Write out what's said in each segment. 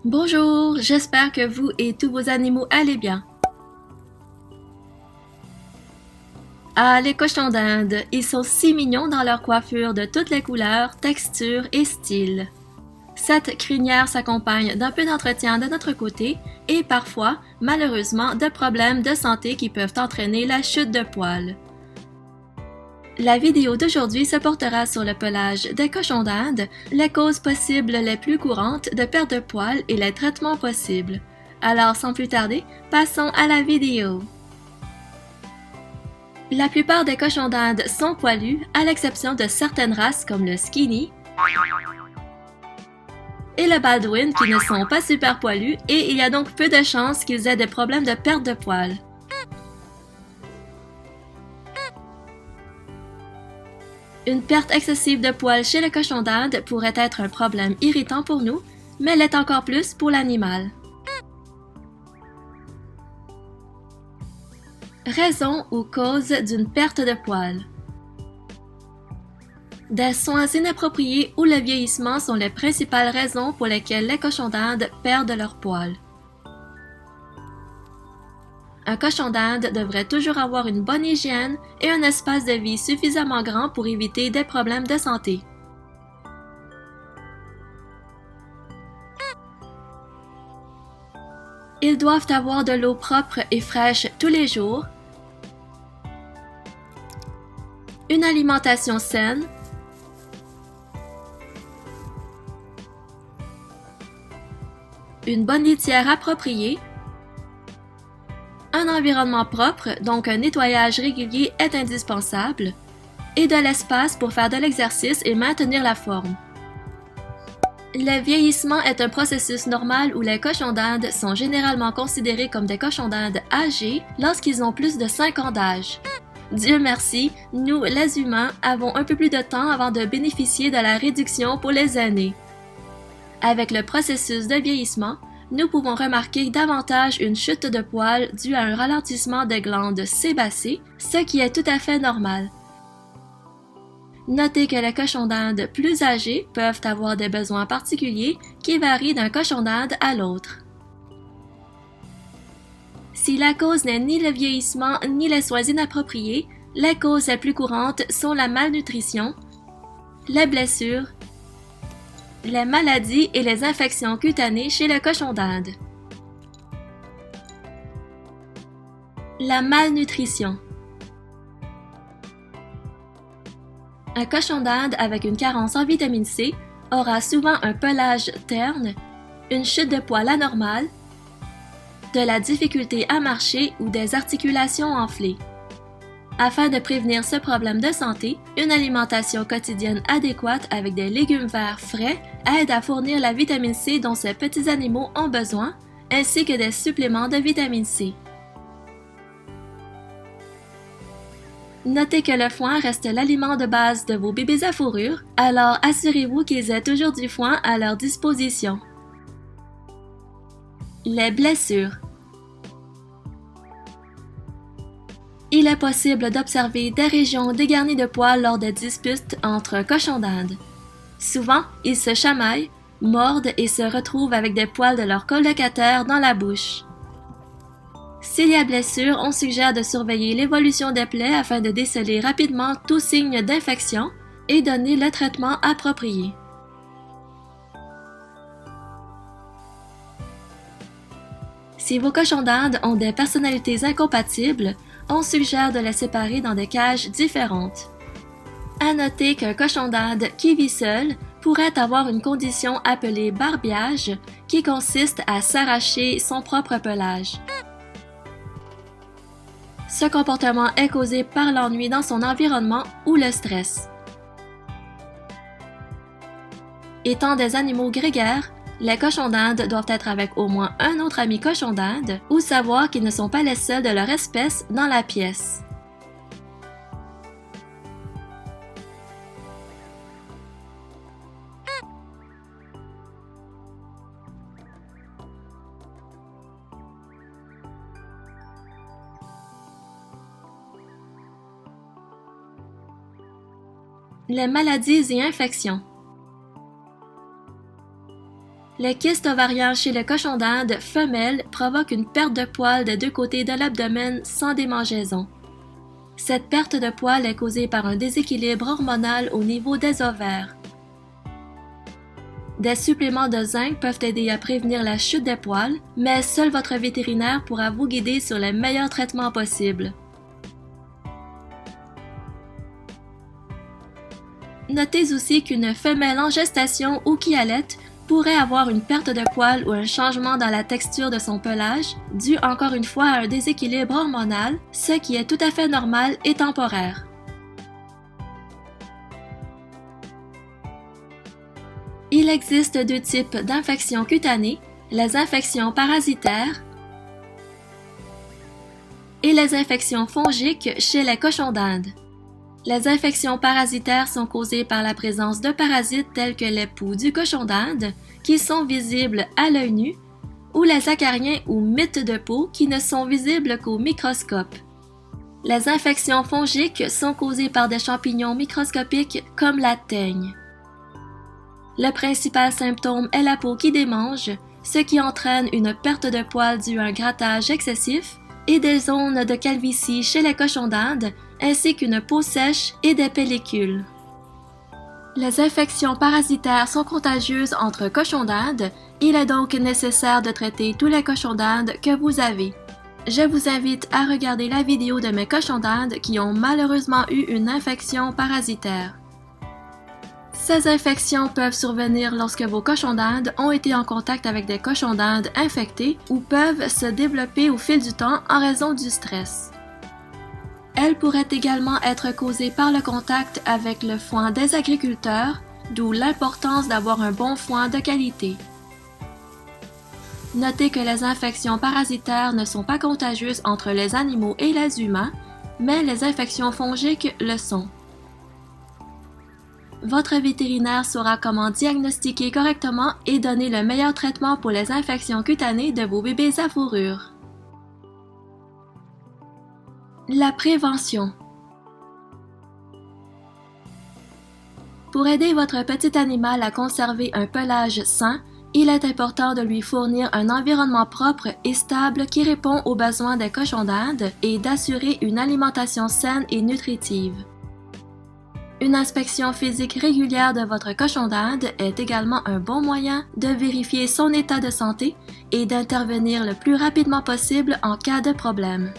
Bonjour, j'espère que vous et tous vos animaux allez bien. Ah, les cochons d'Inde, ils sont si mignons dans leur coiffure de toutes les couleurs, textures et styles. Cette crinière s'accompagne d'un peu d'entretien de notre côté et parfois, malheureusement, de problèmes de santé qui peuvent entraîner la chute de poils. La vidéo d'aujourd'hui se portera sur le pelage des cochons d'Inde, les causes possibles les plus courantes de perte de poils et les traitements possibles. Alors sans plus tarder, passons à la vidéo. La plupart des cochons d'Inde sont poilus, à l'exception de certaines races comme le Skinny et le Baldwin qui ne sont pas super poilus et il y a donc peu de chances qu'ils aient des problèmes de perte de poils. Une perte excessive de poils chez le cochon d'Inde pourrait être un problème irritant pour nous, mais l'est encore plus pour l'animal. Raison ou cause d'une perte de poils. Des soins inappropriés ou le vieillissement sont les principales raisons pour lesquelles les cochons d'Inde perdent leurs poils. Un cochon d'Inde devrait toujours avoir une bonne hygiène et un espace de vie suffisamment grand pour éviter des problèmes de santé. Ils doivent avoir de l'eau propre et fraîche tous les jours, une alimentation saine, une bonne litière appropriée, un environnement propre, donc un nettoyage régulier est indispensable, et de l'espace pour faire de l'exercice et maintenir la forme. Le vieillissement est un processus normal où les cochons d'Inde sont généralement considérés comme des cochons d'Inde âgés lorsqu'ils ont plus de 5 ans d'âge. Dieu merci, nous, les humains, avons un peu plus de temps avant de bénéficier de la réduction pour les aînés. Avec le processus de vieillissement, nous pouvons remarquer davantage une chute de poils due à un ralentissement des glandes sébacées, ce qui est tout à fait normal. Notez que les cochons d'Inde plus âgés peuvent avoir des besoins particuliers qui varient d'un cochon d'Inde à l'autre. Si la cause n'est ni le vieillissement ni les soins inappropriés, les causes les plus courantes sont la malnutrition, les blessures, les maladies et les infections cutanées chez le cochon d'Inde. La malnutrition. Un cochon d'Inde avec une carence en vitamine C aura souvent un pelage terne, une chute de poils anormale, de la difficulté à marcher ou des articulations enflées. Afin de prévenir ce problème de santé, une alimentation quotidienne adéquate avec des légumes verts frais aide à fournir la vitamine C dont ces petits animaux ont besoin, ainsi que des suppléments de vitamine C. Notez que le foin reste l'aliment de base de vos bébés à fourrure, alors assurez-vous qu'ils aient toujours du foin à leur disposition. Les blessures. Il est possible d'observer des régions dégarnies de poils lors des disputes entre cochons d'Inde. Souvent, ils se chamaillent, mordent et se retrouvent avec des poils de leurs colocataires dans la bouche. S'il y a blessure, on suggère de surveiller l'évolution des plaies afin de déceler rapidement tout signe d'infection et donner le traitement approprié. Si vos cochons d'Inde ont des personnalités incompatibles, on suggère de les séparer dans des cages différentes. À noter qu'un cochon d'Inde qui vit seul pourrait avoir une condition appelée barbiage qui consiste à s'arracher son propre pelage. Ce comportement est causé par l'ennui dans son environnement ou le stress. Étant des animaux grégaires, les cochons d'Inde doivent être avec au moins un autre ami cochon d'Inde ou savoir qu'ils ne sont pas les seuls de leur espèce dans la pièce. Les maladies et infections. Les kystes ovariens chez le cochon d'Inde femelle provoquent une perte de poils des deux côtés de l'abdomen sans démangeaison. Cette perte de poils est causée par un déséquilibre hormonal au niveau des ovaires. Des suppléments de zinc peuvent aider à prévenir la chute des poils, mais seul votre vétérinaire pourra vous guider sur les meilleurs traitements possibles. Notez aussi qu'une femelle en gestation ou qui allaite pourrait avoir une perte de poils ou un changement dans la texture de son pelage, dû encore une fois à un déséquilibre hormonal, ce qui est tout à fait normal et temporaire. Il existe deux types d'infections cutanées, les infections parasitaires et les infections fongiques chez les cochons d'Inde. Les infections parasitaires sont causées par la présence de parasites tels que les poux du cochon d'Inde, qui sont visibles à l'œil nu, ou les acariens ou mites de peau qui ne sont visibles qu'au microscope. Les infections fongiques sont causées par des champignons microscopiques comme la teigne. Le principal symptôme est la peau qui démange, ce qui entraîne une perte de poils due à un grattage excessif et des zones de calvitie chez les cochons d'Inde, ainsi qu'une peau sèche et des pellicules. Les infections parasitaires sont contagieuses entre cochons d'Inde, il est donc nécessaire de traiter tous les cochons d'Inde que vous avez. Je vous invite à regarder la vidéo de mes cochons d'Inde qui ont malheureusement eu une infection parasitaire. Ces infections peuvent survenir lorsque vos cochons d'Inde ont été en contact avec des cochons d'Inde infectés ou peuvent se développer au fil du temps en raison du stress. Elles pourraient également être causées par le contact avec le foin des agriculteurs, d'où l'importance d'avoir un bon foin de qualité. Notez que les infections parasitaires ne sont pas contagieuses entre les animaux et les humains, mais les infections fongiques le sont. Votre vétérinaire saura comment diagnostiquer correctement et donner le meilleur traitement pour les infections cutanées de vos bébés à fourrure. La prévention. Pour aider votre petit animal à conserver un pelage sain, il est important de lui fournir un environnement propre et stable qui répond aux besoins des cochons d'Inde et d'assurer une alimentation saine et nutritive. Une inspection physique régulière de votre cochon d'Inde est également un bon moyen de vérifier son état de santé et d'intervenir le plus rapidement possible en cas de problème.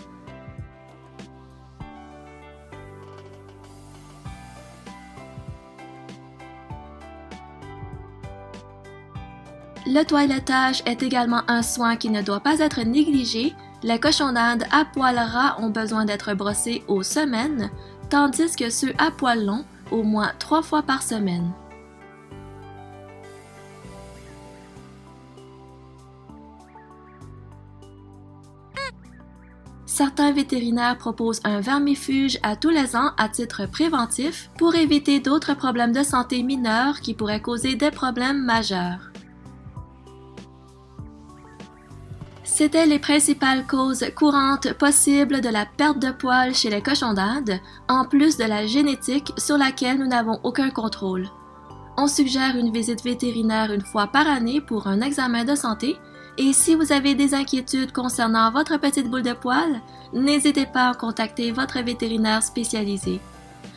Le toilettage est également un soin qui ne doit pas être négligé. Les cochons d'Inde à poils ras ont besoin d'être brossés aux semaines, tandis que ceux à poils longs, au moins 3 fois par semaine. Certains vétérinaires proposent un vermifuge à tous les ans à titre préventif pour éviter d'autres problèmes de santé mineurs qui pourraient causer des problèmes majeurs. C'étaient les principales causes courantes possibles de la perte de poils chez les cochons d'Inde, en plus de la génétique sur laquelle nous n'avons aucun contrôle. On suggère une visite vétérinaire une fois par année pour un examen de santé, et si vous avez des inquiétudes concernant votre petite boule de poils, n'hésitez pas à contacter votre vétérinaire spécialisé.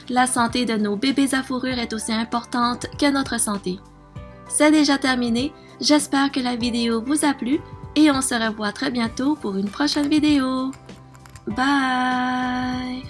La santé de nos bébés à fourrure est aussi importante que notre santé. C'est déjà terminé, j'espère que la vidéo vous a plu, et on se revoit très bientôt pour une prochaine vidéo. Bye!